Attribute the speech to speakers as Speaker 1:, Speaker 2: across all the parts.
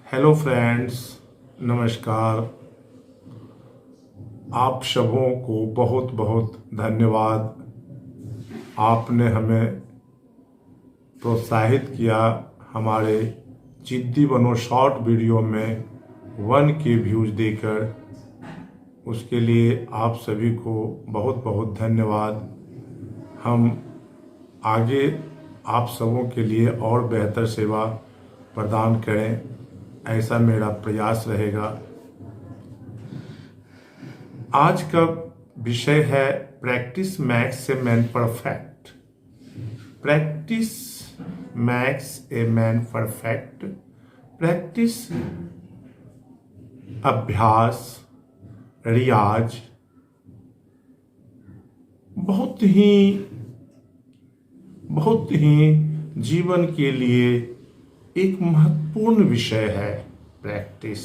Speaker 1: Hello friends, नमस्कार। आप सबों को बहुत बहुत धन्यवाद। आपने हमें प्रोत्साहित किया हमारे जिद्दी बनो शॉर्ट वीडियो में 1K व्यूज़ देकर। उसके लिए आप सभी को बहुत बहुत धन्यवाद। हम आगे आप सबों के लिए और बेहतर सेवा प्रदान करें, ऐसा मेरा प्रयास रहेगा। आज का विषय है practice max a man perfect. Practice max a man perfect. Practice, अभ्यास, रियाज बहुत ही जीवन के लिए एक महत्वपूर्ण विषय है। प्रैक्टिस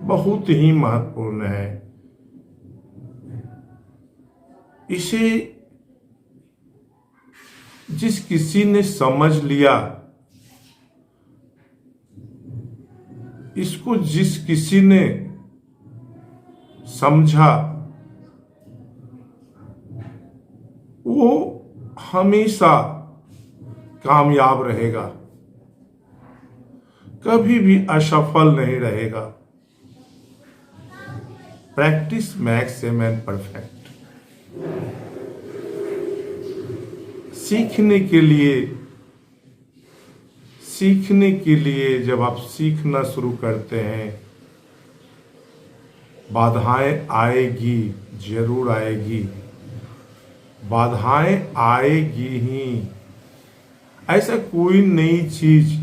Speaker 1: बहुत ही महत्वपूर्ण है। इसे जिस किसी ने समझ लिया, इसको जिस किसी ने समझा, वो हमेशा कामयाब रहेगा, कभी भी असफल नहीं रहेगा। Practice max a man perfect. सीखने के लिए जब आप सीखना शुरू करते हैं, बाधाएं आएगी, जरूर आएगी। बाधाएं आएगी ही। ऐसा कोई नई चीज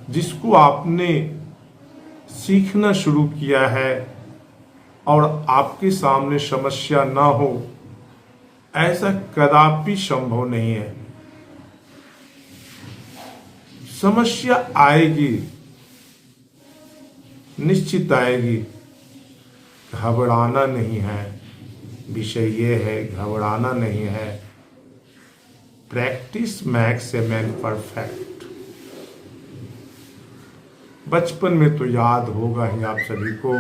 Speaker 1: जिसको आपने सीखना शुरू किया है और आपके सामने समस्या ना हो, ऐसा कदापि संभव नहीं है। समस्या आएगी, निश्चित आएगी। घबराना नहीं है। विषय ये है, घबराना नहीं है। Practice max a man perfect. बचपन में तो याद होगा ही आप सभी को,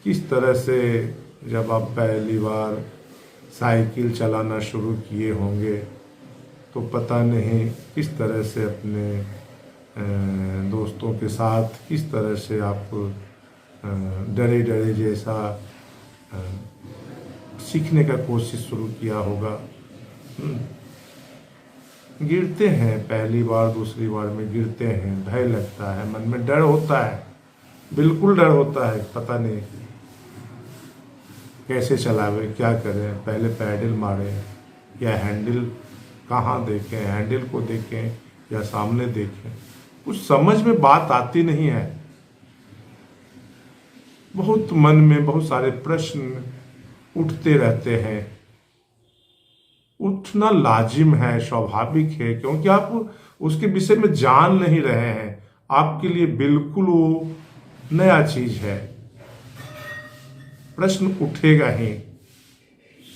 Speaker 1: किस तरह से जब आप पहली बार साइकिल चलाना शुरू किए होंगे, तो पता नहीं किस तरह से अपने दोस्तों के साथ किस तरह से आप डरे डरे जैसा सीखने का कोशिश शुरू किया होगा। गिरते हैं, पहली बार दूसरी बार में गिरते हैं, भय लगता है, मन में डर होता है, बिल्कुल डर होता है। पता नहीं कैसे चलावे, क्या करें, पहले पैडल मारे या हैंडल कहाँ देखें, हैंडल को देखें या सामने देखें, कुछ समझ में बात आती नहीं है। बहुत मन में बहुत सारे प्रश्न उठते रहते हैं। उठना लाजिम है, स्वाभाविक है, क्योंकि आप उसके विषय में जान नहीं रहे हैं। आपके लिए बिल्कुल वो नया चीज है। प्रश्न उठेगा ही,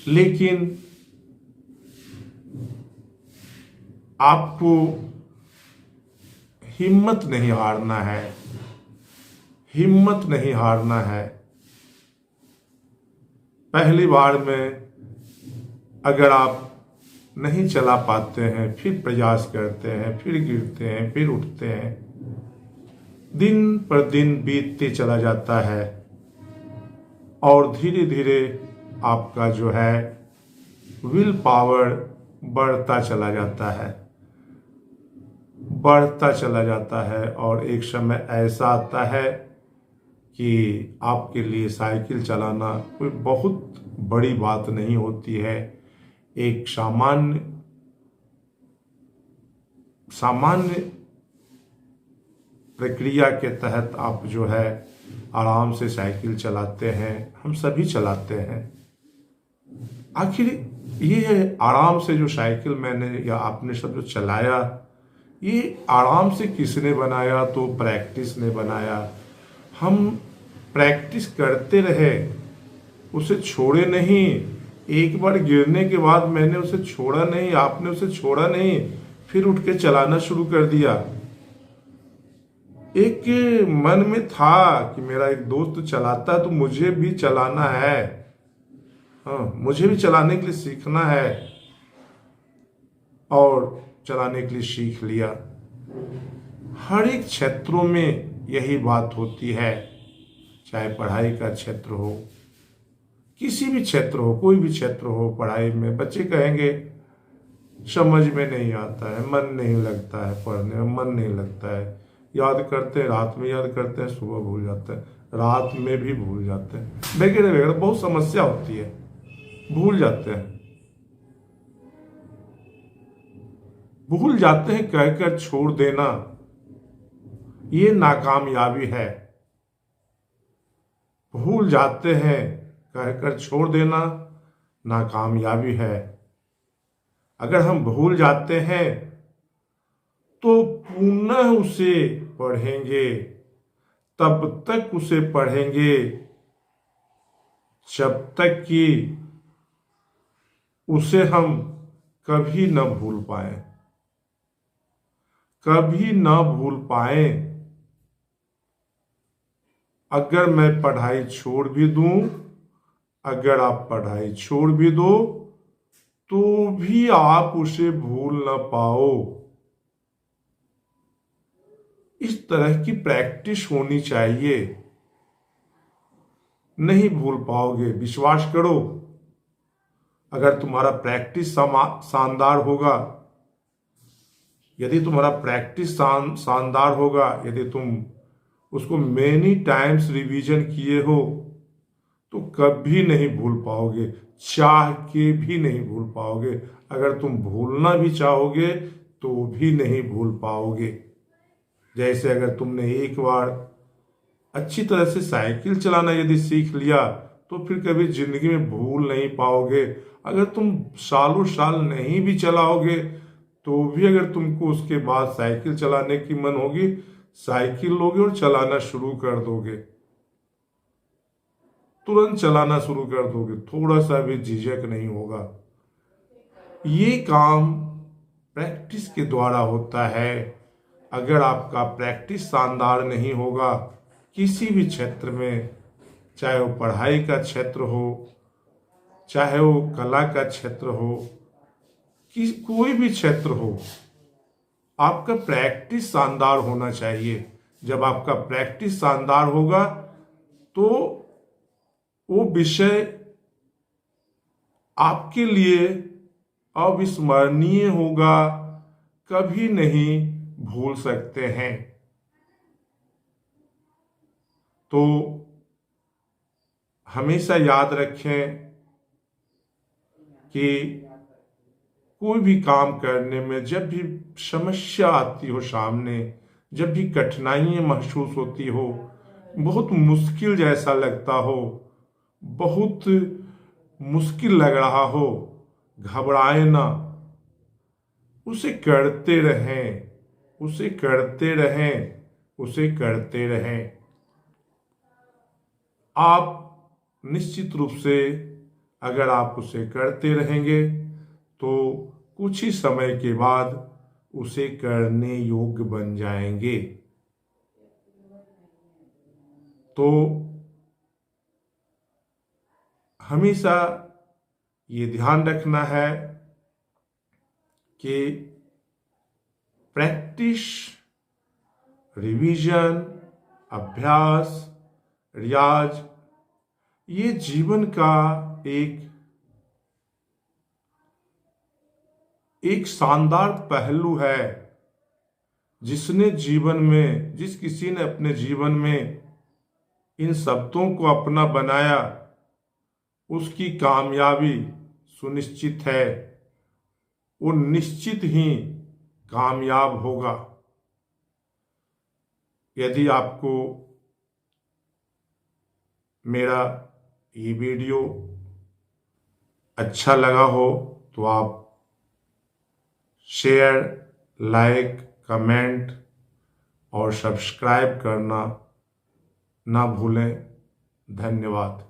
Speaker 1: लेकिन आपको हिम्मत नहीं हारना है। हिम्मत नहीं हारना है। पहली बार में अगर आप नहीं चला पाते हैं, फिर प्रयास करते हैं, फिर गिरते हैं, फिर उठते हैं, दिन पर दिन बीतते चला जाता है और धीरे धीरे आपका जो है विल पावर बढ़ता चला जाता है, बढ़ता चला जाता है। और एक समय ऐसा आता है कि आपके लिए साइकिल चलाना कोई बहुत बड़ी बात नहीं होती है। एक सामान्य प्रक्रिया के तहत आप जो है आराम से साइकिल चलाते हैं। हम सभी चलाते हैं। आखिर ये आराम से जो साइकिल मैंने या आपने सब जो चलाया, ये आराम से किसने बनाया? तो प्रैक्टिस ने बनाया। हम प्रैक्टिस करते रहे, उसे छोड़े नहीं। एक बार गिरने के बाद मैंने उसे छोड़ा नहीं, आपने उसे छोड़ा नहीं, फिर उठ के चलाना शुरू कर दिया। एक मन में था कि मेरा एक दोस्त चलाता है तो मुझे भी चलाना है। हाँ, मुझे भी चलाने के लिए सीखना है और चलाने के लिए सीख लिया। हर एक क्षेत्रों में यही बात होती है, चाहे पढ़ाई का क्षेत्र हो, किसी भी क्षेत्र हो, कोई भी क्षेत्र हो। पढ़ाई में बच्चे कहेंगे समझ में नहीं आता है, मन नहीं लगता है, पढ़ने में मन नहीं लगता है, याद करते हैं रात में याद करते हैं, सुबह भूल जाते हैं, रात में भी भूल जाते हैं, वगैरह वगैरह बहुत समस्या होती है, भूल जाते हैं। भूल जाते हैं कहकर छोड़ देना ये नाकामयाबी है। भूल जाते हैं कहकर छोड़ देना नाकामयाबी है। अगर हम भूल जाते हैं तो पुनः उसे पढ़ेंगे, तब तक उसे पढ़ेंगे जब तक कि उसे हम कभी न भूल पाए, कभी न भूल पाए। अगर मैं पढ़ाई छोड़ भी दूं, अगर आप पढ़ाई छोड़ भी दो तो भी आप उसे भूल ना पाओ। इस तरह की प्रैक्टिस होनी चाहिए, नहीं भूल पाओगे, विश्वास करो। अगर तुम्हारा प्रैक्टिस शानदार होगा, यदि तुम्हारा प्रैक्टिस शानदार होगा, यदि तुम उसको मेनी टाइम्स रिवीजन किए हो तो कभी नहीं भूल पाओगे, चाह के भी नहीं भूल पाओगे। अगर तुम भूलना भी चाहोगे तो भी नहीं भूल पाओगे। जैसे अगर तुमने एक बार अच्छी तरह से साइकिल चलाना यदि सीख लिया तो फिर कभी जिंदगी में भूल नहीं पाओगे। अगर तुम सालों साल नहीं भी चलाओगे तो भी अगर तुमको उसके बाद साइकिल चलाने की मन होगी, साइकिल लोगे और चलाना शुरू कर दोगे, तुरंत चलाना शुरू कर दोगे, थोड़ा सा भी झिझक नहीं होगा। ये काम प्रैक्टिस के द्वारा होता है। अगर आपका प्रैक्टिस शानदार नहीं होगा किसी भी क्षेत्र में, चाहे वो पढ़ाई का क्षेत्र हो, चाहे वो कला का क्षेत्र हो, कि कोई भी क्षेत्र हो, आपका प्रैक्टिस शानदार होना चाहिए। जब आपका प्रैक्टिस शानदार होगा तो वो विषय आपके लिए अविस्मरणीय होगा, कभी नहीं भूल सकते हैं। तो हमेशा याद रखें कि कोई भी काम करने में जब भी समस्या आती हो सामने, जब भी कठिनाइयाँ महसूस होती हो, बहुत मुश्किल जैसा लगता हो, बहुत मुश्किल लग रहा हो, घबराए ना, उसे करते रहें, उसे करते रहें, उसे करते रहें। आप निश्चित रूप से अगर आप उसे करते रहेंगे तो कुछ ही समय के बाद उसे करने योग्य बन जाएंगे। तो हमेशा ये ध्यान रखना है कि प्रैक्टिस, रिवीजन, अभ्यास, रियाज ये जीवन का एक शानदार पहलू है। जिस किसी ने अपने जीवन में इन शब्दों को अपना बनाया, उसकी कामयाबी सुनिश्चित है, वो निश्चित ही कामयाब होगा। यदि आपको मेरा ये वीडियो अच्छा लगा हो तो आप शेयर, लाइक, कमेंट और सब्सक्राइब करना ना भूलें। धन्यवाद।